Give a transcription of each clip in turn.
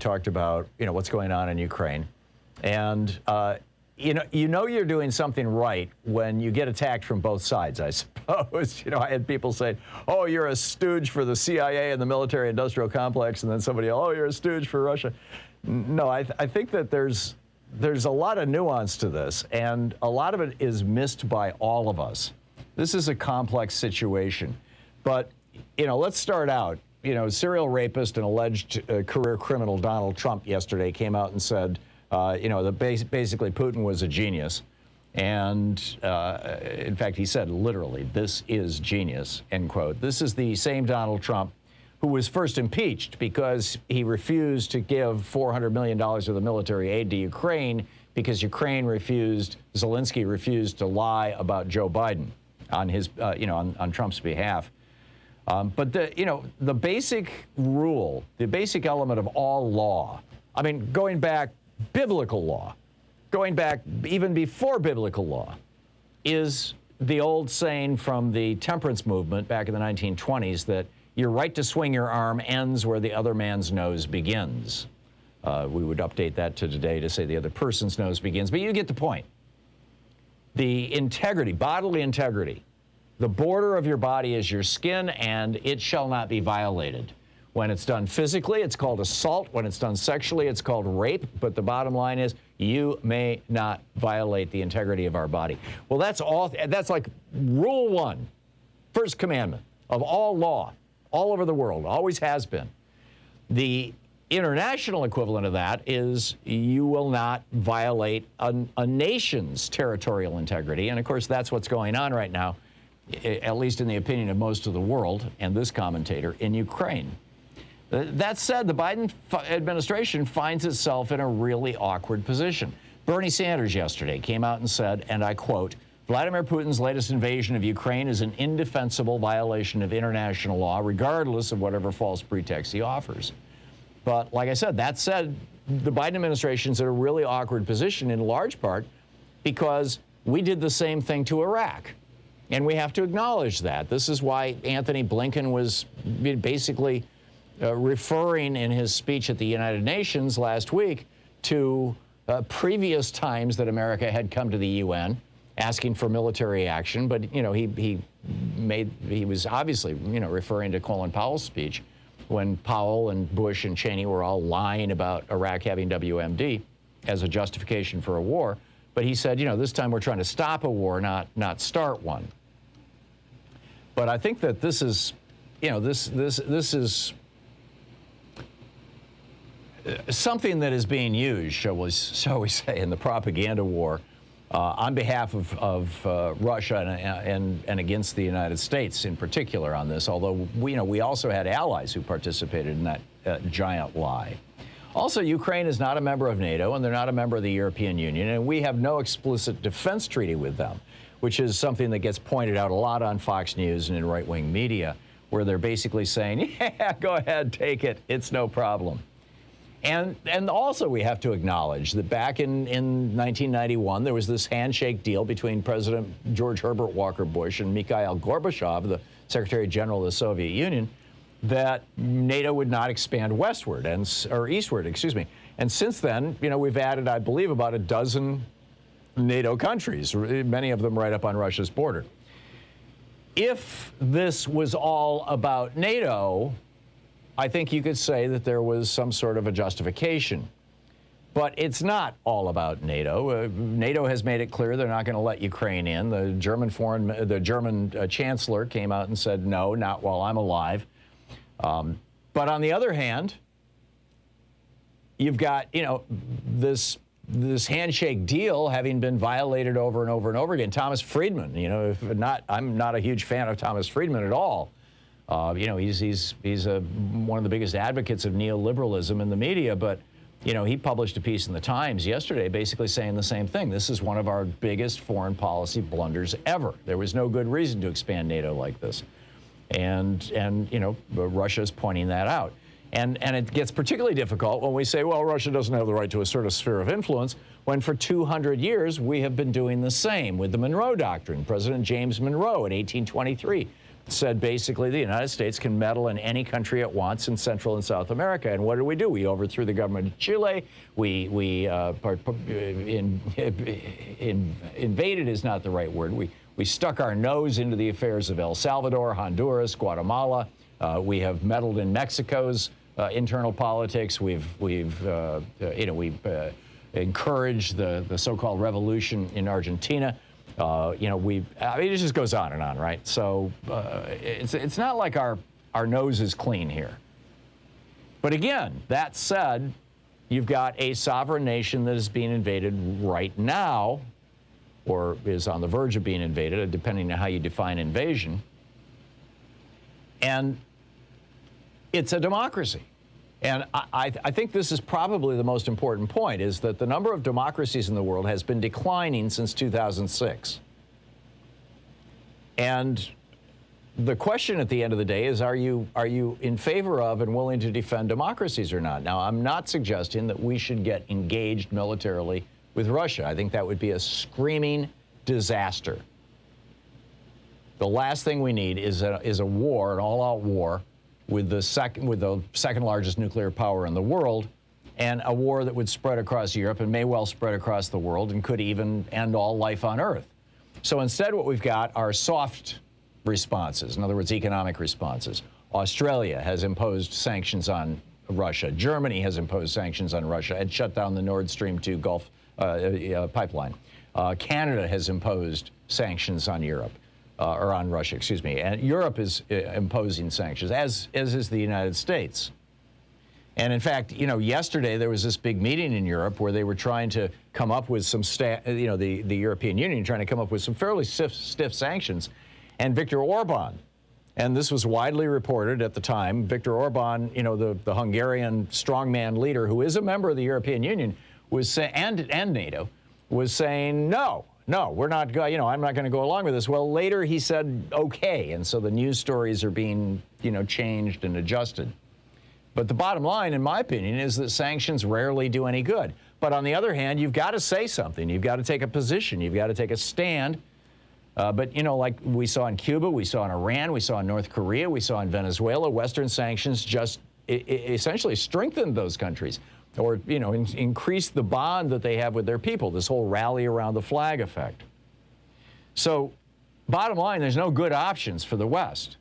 talked about, what's going on in Ukraine. And, you know you're doing something right when you get attacked from both sides, I suppose. I had people say, oh, you're a stooge for the CIA and the military-industrial complex, and then somebody, oh, you're a stooge for Russia. No, I think that there's a lot of nuance to this, and a lot of it is missed by all of us. This is a complex situation. But, let's start out. Serial rapist and alleged career criminal Donald Trump yesterday came out and said, basically Putin was a genius. And in fact, he said literally, this is genius, end quote. This is the same Donald Trump who was first impeached because he refused to give $400 million of the military aid to Ukraine because Zelensky refused to lie about Joe Biden on his, on Trump's behalf. But the basic rule, the basic element of all law, I mean, going back biblical law, going back even before biblical law, is the old saying from the temperance movement back in the 1920s that your right to swing your arm ends where the other man's nose begins. We would update that to today to say the other person's nose begins, but you get the point. The integrity, bodily integrity, the border of your body is your skin, and it shall not be violated. When it's done physically, it's called assault. When it's done sexually, it's called rape. But the bottom line is you may not violate the integrity of our body. Well, that's like rule one, first commandment of all law, all over the world, always has been. The international equivalent of that is you will not violate a nation's territorial integrity. And of course, that's what's going on right now, at least in the opinion of most of the world and this commentator, in Ukraine. That said, the Biden administration finds itself in a really awkward position. Bernie Sanders yesterday came out and said, and I quote, Vladimir Putin's latest invasion of Ukraine is an indefensible violation of international law, regardless of whatever false pretext he offers. But like I said, that said, the Biden administration's in a really awkward position in large part because we did the same thing to Iraq. And we have to acknowledge that. This is why Anthony Blinken was basically referring in his speech at the United Nations last week to previous times that America had come to the UN asking for military action. But, he was obviously, referring to Colin Powell's speech when Powell and Bush and Cheney were all lying about Iraq having WMD as a justification for a war. But he said, this time we're trying to stop a war, not start one. But I think that this is, this is something that is being used, shall we say, in the propaganda war on behalf of Russia and against the United States in particular on this, although we also had allies who participated in that giant lie. Also, Ukraine is not a member of NATO, and they're not a member of the European Union, and we have no explicit defense treaty with them, which is something that gets pointed out a lot on Fox News and in right-wing media, where they're basically saying, yeah, go ahead, take it, it's no problem. And also we have to acknowledge that back in 1991, there was this handshake deal between President George Herbert Walker Bush and Mikhail Gorbachev, the Secretary General of the Soviet Union, that NATO would not expand westward or eastward, excuse me. And since then, we've added, I believe, about a dozen NATO countries, many of them right up on Russia's border. If this was all about NATO, I think you could say that there was some sort of a justification. But it's not all about NATO. NATO has made it clear they're not going to let Ukraine in. The German chancellor came out and said, no, not while I'm alive. But on the other hand, you've got, this handshake deal having been violated over and over and over again. Thomas Friedman, I'm not a huge fan of Thomas Friedman at all. He's one of the biggest advocates of neoliberalism in the media, but he published a piece in the Times yesterday basically saying the same thing. This is one of our biggest foreign policy blunders ever. There was no good reason to expand NATO like this. And Russia's pointing that out. And it gets particularly difficult when we say, well, Russia doesn't have the right to assert a sphere of influence, when for 200 years we have been doing the same with the Monroe Doctrine. President James Monroe in 1823 said basically the United States can meddle in any country it wants in Central and South America. And what do? We overthrew the government of Chile. Invaded is not the right word. We stuck our nose into the affairs of El Salvador, Honduras, Guatemala. We have meddled in Mexico's internal politics. We've encouraged the so-called revolution in Argentina. It just goes on and on, right? So it's not like our nose is clean here. But again, that said, you've got a sovereign nation that is being invaded right now, or is on the verge of being invaded, depending on how you define invasion. And it's a democracy. And I think this is probably the most important point, is that the number of democracies in the world has been declining since 2006. And the question at the end of the day is, are you in favor of and willing to defend democracies or not? Now, I'm not suggesting that we should get engaged militarily with Russia. I think that would be a screaming disaster. The last thing we need is a war, an all-out war, with the second largest nuclear power in the world, and a war that would spread across Europe and may well spread across the world and could even end all life on Earth. So instead, what we've got are soft responses, in other words, economic responses. Australia has imposed sanctions on Russia. Germany has imposed sanctions on Russia and shut down the Nord Stream 2 Gulf pipeline. Canada has imposed sanctions on Europe. Or on Russia, excuse me. And Europe is imposing sanctions, as is the United States. And in fact, yesterday there was this big meeting in Europe where they were trying to come up with some, the European Union trying to come up with some fairly stiff sanctions. And Viktor Orban, and this was widely reported at the time, Viktor Orban, the Hungarian strongman leader who is a member of the European Union, was saying, and NATO, was saying no. No, we're not, I'm not going to go along with this. Well, later he said, okay. And so the news stories are being, changed and adjusted. But the bottom line, in my opinion, is that sanctions rarely do any good. But on the other hand, you've got to say something. You've got to take a position. You've got to take a stand. But, like we saw in Cuba, we saw in Iran, we saw in North Korea, we saw in Venezuela, Western sanctions just essentially strengthened those countries. Or, increase the bond that they have with their people, this whole rally around the flag effect. So, bottom line, there's no good options for the West.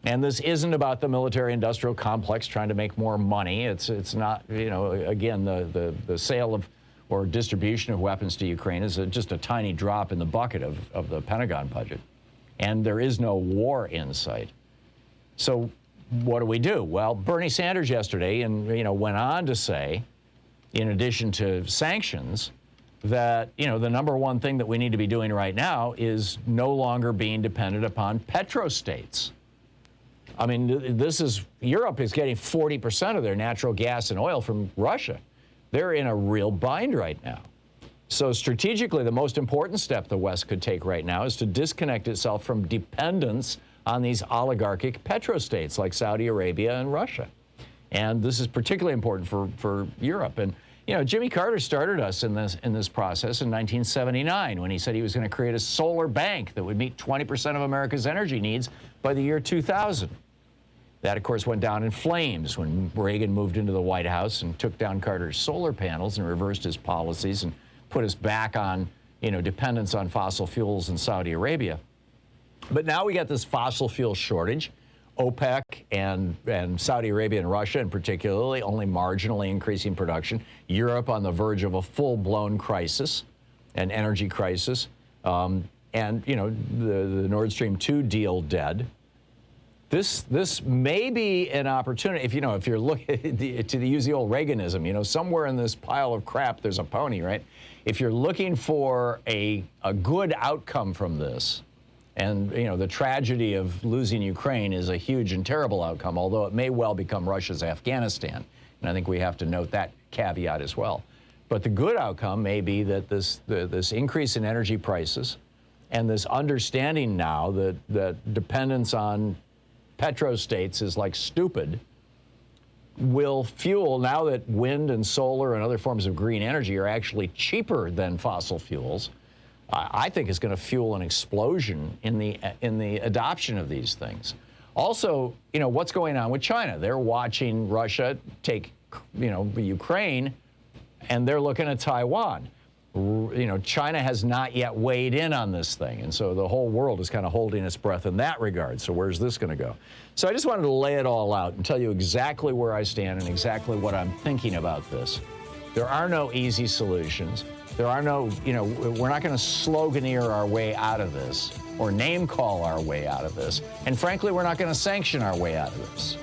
And this isn't about the military-industrial complex trying to make more money. It's not, again, the sale of or distribution of weapons to Ukraine is just a tiny drop in the bucket of the Pentagon budget. And there is no war in sight. So, what do we do? Well, Bernie Sanders yesterday went on to say, in addition to sanctions, that the number one thing that we need to be doing right now is no longer being dependent upon petrostates. I mean, Europe is getting 40% of their natural gas and oil from Russia. They're in a real bind right now. So strategically, the most important step the West could take right now is to disconnect itself from dependence on these oligarchic petrostates like Saudi Arabia and Russia. And this is particularly important for Europe. And, Jimmy Carter started us in this process in 1979 when he said he was going to create a solar bank that would meet 20% of America's energy needs by the year 2000. That, of course, went down in flames when Reagan moved into the White House and took down Carter's solar panels and reversed his policies and put us back on, dependence on fossil fuels in Saudi Arabia. But now we got this fossil fuel shortage. OPEC and Saudi Arabia and Russia, in particularly, only marginally increasing production. Europe on the verge of a full-blown crisis, an energy crisis. And, the Nord Stream 2 deal dead. This may be an opportunity, if you're looking, to use the old Reaganism, somewhere in this pile of crap, there's a pony, right? If you're looking for a good outcome from this, and, the tragedy of losing Ukraine is a huge and terrible outcome, although it may well become Russia's Afghanistan. And I think we have to note that caveat as well. But the good outcome may be that this increase in energy prices and this understanding now that dependence on petrostates is like stupid will fuel, now that wind and solar and other forms of green energy are actually cheaper than fossil fuels, I think is going to fuel an explosion in the adoption of these things. Also, you know, what's going on with China? They're watching Russia take, you know, Ukraine, and they're looking at Taiwan. You know, China has not yet weighed in on this thing, and so the whole world is kind of holding its breath in that regard. So where's this going to go? So I just wanted to lay it all out and tell you exactly where I stand and exactly what I'm thinking about this. There are no easy solutions. There are no, you know, we're not going to sloganeer our way out of this or name call our way out of this. And frankly, we're not going to sanction our way out of this.